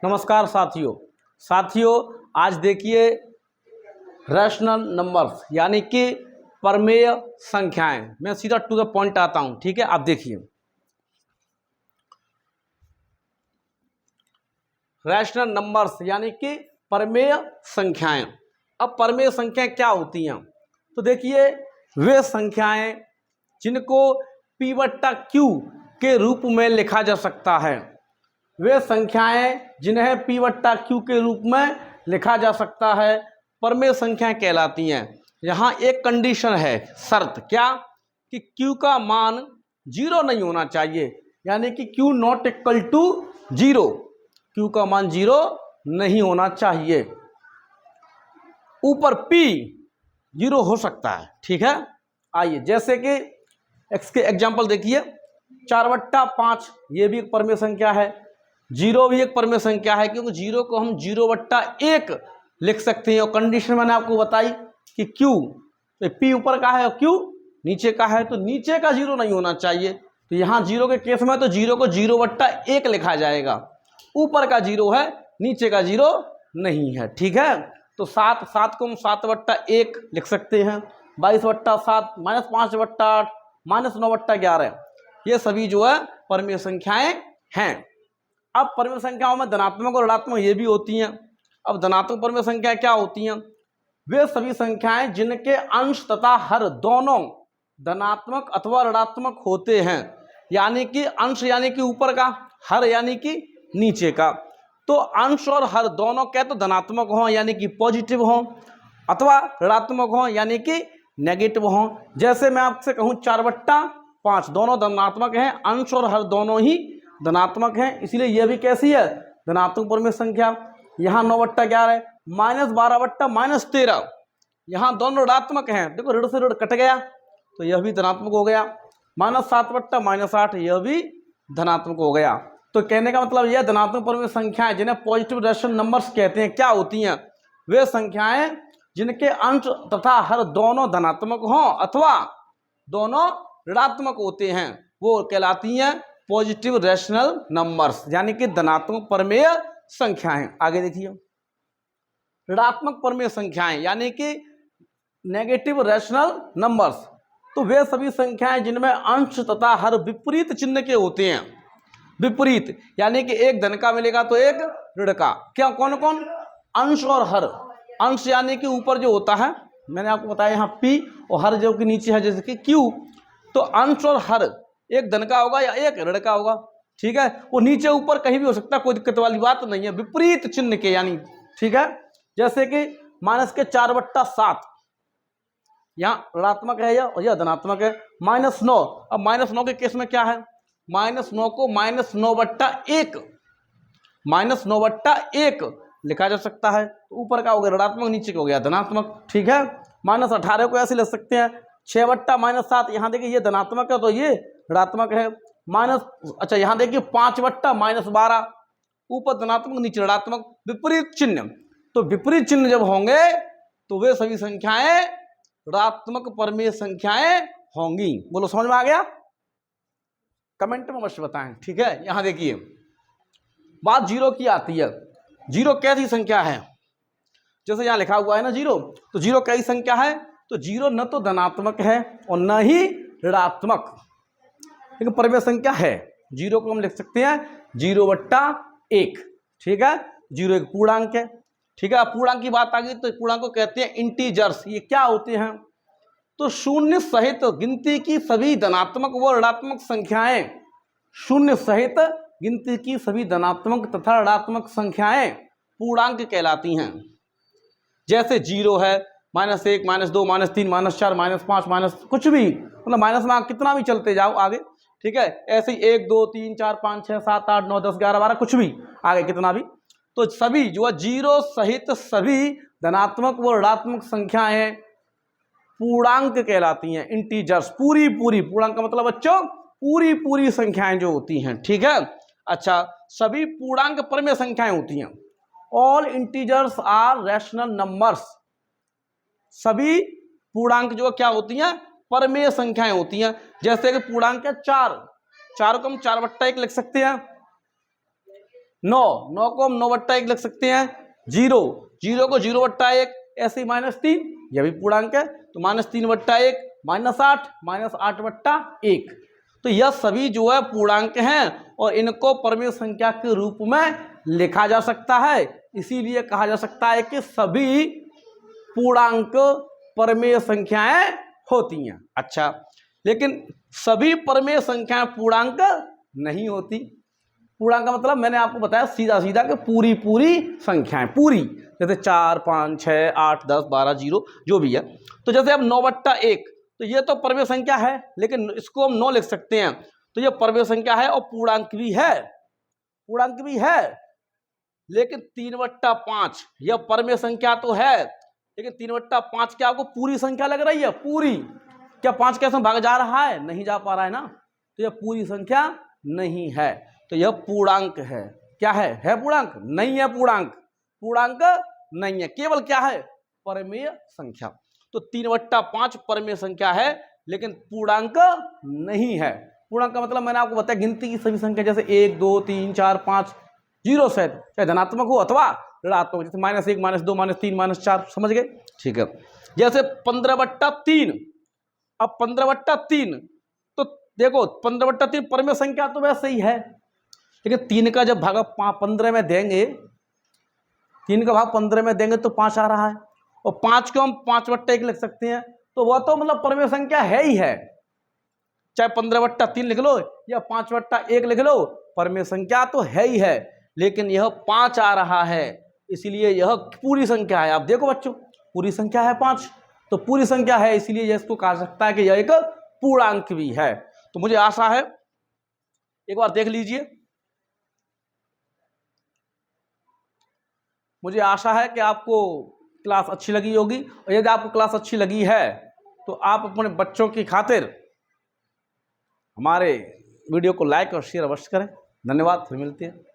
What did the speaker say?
नमस्कार साथियों आज देखिए रैशनल नंबर्स यानी कि प्रमेय संख्याएं। मैं सीधा टू द पॉइंट आता हूं, ठीक है। आप देखिए रैशनल नंबर्स यानी कि प्रमेय संख्याएं। अब प्रमेय संख्याएं क्या होती हैं? तो देखिए वे संख्याएं जिनको P बट्टा Q के रूप में लिखा जा सकता है, वे संख्याएं जिन्हें P बट्टा Q के रूप में लिखा जा सकता है प्रमेय संख्याएं कहलाती हैं। यहाँ एक कंडीशन है, शर्त क्या कि Q का मान 0 नहीं होना चाहिए, यानी कि Q not equal to 0, Q का मान 0 नहीं होना चाहिए। ऊपर P 0 हो सकता है, ठीक है। आइए जैसे कि x के एग्जाम्पल देखिए, 4/5 ये भी एक प्रमेय संख्या है, 0 भी एक प्रमेय संख्या है, क्योंकि 0 को हम 0/1 लिख सकते हैं। और कंडीशन मैंने आपको बताई कि Q तो P ऊपर का है और Q नीचे का है, तो नीचे का 0 नहीं होना चाहिए। तो यहाँ 0 के केस में तो 0 को 0/1 लिखा जाएगा, ऊपर का 0 है, नीचे का 0 नहीं है, ठीक है। तो 7 को हम 7/1 लिख सकते हैं, 22/7 -5/8 -9/11, ये सभी जो है प्रमेय संख्याएं हैं। अब प्रमेय संख्याओं में धनात्मक और ऋणात्मक ये भी होती हैं। अब धनात्मक प्रमेय संख्याएं क्या होती हैं? वे सभी संख्याएं जिनके अंश तथा हर दोनों धनात्मक अथवा ऋणात्मक होते हैं, यानी कि अंश यानी कि ऊपर का, हर यानी कि नीचे का। तो अंश और हर दोनों क्या तो धनात्मक हों यानी कि पॉजिटिव हों, अथवा ऋणात्मक हों यानी कि नेगेटिव हों। जैसे मैं आपसे कहूँ 4/5 दोनों धनात्मक हैं, अंश और हर दोनों ही धनात्मक हैं, इसलिए यह भी कैसी है? धनात्मक प्रमेय संख्या। यहाँ 9/11 -12/-13, यहाँ दोनों ऋणात्मक हैं, देखो ऋण से ऋण कट गया तो यह भी धनात्मक हो गया। -7/-8 यह भी धनात्मक हो गया। तो कहने का मतलब यह धनात्मक प्रमेय संख्याएं जिन्हें पॉजिटिव रैशनल नंबर्स कहते हैं क्या होती हैं? वे संख्याएं जिनके अंश तथा हर दोनों धनात्मक हों अथवा दोनों ऋणात्मक होते हैं, वो कहलाती हैं पॉजिटिव रैशनल नंबर्स, यानी कि धनात्मक प्रमेय संख्याएं। आगे देखिए ऋणात्मक प्रमेय संख्याएं यानी कि नेगेटिव रैशनल नंबर्स। तो वे सभी संख्याएं जिनमें अंश तथा हर विपरीत चिन्ह के होते हैं। विपरीत यानी कि एक धन का मिलेगा तो एक ऋण का। क्या कौन कौन? अंश और हर। अंश यानी कि ऊपर जो होता है, मैंने आपको बताया यहाँ P, और हर जो कि नीचे है जैसे कि Q। तो अंश और हर एक धन का होगा या एक ऋण का होगा, ठीक है। वो नीचे ऊपर कहीं भी हो सकता है, कोई दिक्कत वाली बात नहीं है, विपरीत चिन्ह के यानी, ठीक है। जैसे कि -4/7 यहाँ ऋणात्मक है यह और यह धनात्मक है। -9, अब -9 के केस में क्या है? -9 को -9/1 लिखा जा सकता है। तो ऊपर का हो गया ऋणात्मक, नीचे का हो गया धनात्मक, ठीक है। -18 को ऐसे लिख सकते हैं, 6/-7, यहाँ देखिए ये धनात्मक है तो ये ऋणात्मक है। अच्छा यहाँ देखिए 5/-12, ऊपर धनात्मक नीचे ऋणात्मक, विपरीत चिन्ह। तो विपरीत चिन्ह जब होंगे तो वे सभी संख्याएं ऋणात्मक प्रमेय संख्याएं होंगी। बोलो समझ में आ गया? कमेंट में अवश्य बताएं, ठीक है। यहां देखिए बात 0 की आती है। 0 कैसी संख्या है? जैसे यहां लिखा हुआ है ना 0, तो 0 कैसी संख्या है? तो 0 न तो धनात्मक है और न ही ऋणात्मक, लेकिन प्रमेय संख्या है। 0 को हम लिख सकते हैं 0/1, ठीक है। 0 एक पूर्णांक है, ठीक है। पूर्णांक की बात आ गई तो पूर्णांक को कहते हैं इंटीजर्स। ये क्या होते हैं? तो शून्य सहित गिनती की सभी धनात्मक व ऋणात्मक संख्याएं, शून्य सहित गिनती की सभी धनात्मक तथा ऋणात्मक संख्याएं पूर्णांक कहलाती हैं। जैसे 0 है, -1, -2, -3, -4, -5, माइनस कुछ भी, मतलब माइनस में कितना भी चलते जाओ आगे, ठीक है। ऐसे ही 1, 2, 3, 4, 5, 6, 7, 8, 9, 10, 11, 12 कुछ भी आगे कितना भी। तो सभी जो है 0 सहित सभी धनात्मक व ऋणात्मक संख्याएं पूर्णांक कहलाती हैं, इंटीजर्स। पूरी पूर्णांक का मतलब बच्चों पूरी संख्याएं जो होती हैं, ठीक है। अच्छा, सभी पूर्णांक प्रमेय संख्याएं होती हैं। All integers are rational numbers. सभी पूर्णांक जो क्या होती हैं? प्रमेय संख्याएं होती हैं। जैसे कि पूर्णांक है 4 को हम 4/1 लिख सकते हैं, 9, 9 को हम 9/1 लिख सकते हैं। 0, 0 को 0/1 ऐसे ही -3, यह भी पूर्णांक है, तो -3/1 -8, -8/1। तो यह सभी जो है पूर्णांक हैं और इनको परमेय संख्या के रूप में लिखा जा सकता है। इसीलिए कहा जा सकता है कि सभी पूर्णांक परमेय संख्याएं होती हैं। अच्छा, लेकिन सभी परमेय संख्याएं पूर्णांक नहीं होती। पूर्णांक का मतलब मैंने आपको बताया सीधा सीधा कि पूरी पूरी संख्याएं, पूरी, जैसे 4, 5, 6, 8, 10, 12, 0 जो भी है। तो जैसे अब 9/1, तो ये तो परमेय संख्या है, लेकिन इसको हम 9 लिख सकते हैं, तो ये परमेय संख्या है और पूर्णांक भी है, पूर्णांक भी है। लेकिन 3/5 यह परमेय संख्या तो है, लेकिन 3/5 क्या आपको पूरी संख्या लग रही है? पूरी। क्या 5 कैसे भाग जा रहा है? नहीं जा पा रहा है ना, तो यह पूरी संख्या नहीं है, तो यह पूर्णांक है। क्या है पूर्णांक? नहीं है पूर्णांक, पूर्णांक नहीं है, केवल क्या है? परमेय संख्या। तो 3/5 परमेय संख्या है, लेकिन पूर्णांक नहीं है। पूर्णांक का मतलब मैंने आपको बताया गिनती की सभी संख्या, जैसे 1, 2, 3, 4, 5, 0 सहित, चाहे धनात्मक हो अथवा ऋणात्मक, जैसे -1, -2, -3, -4, समझ गए? ठीक है। जैसे 15/3, अब 15/3, तो देखो 15/3 परमेय संख्या तो वैसे ही है, लेकिन 3 का जब भाग 15 में देंगे, 3 का भाग 15 में देंगे तो 5 आ रहा है, और 5 को हम 5/1 लिख सकते हैं, तो वह तो मतलब परमेय संख्या है ही है। चाहे 15/3 लिख लो या 5/1 लिख लो, परमेय संख्या तो है ही है, लेकिन यह 5 आ रहा है, इसलिए यह पूरी संख्या है। आप देखो बच्चों, पूरी संख्या है 5, तो पूरी संख्या है, इसलिए इसको कहा सकता है कि यह एक पूर्णांक भी है। तो मुझे आशा है, एक बार देख लीजिए, मुझे आशा है कि आपको क्लास अच्छी लगी होगी, और यदि आपको क्लास अच्छी लगी है तो आप अपने बच्चों की खातिर हमारे वीडियो को लाइक और शेयर अवश्य करें। धन्यवाद, फिर मिलते हैं।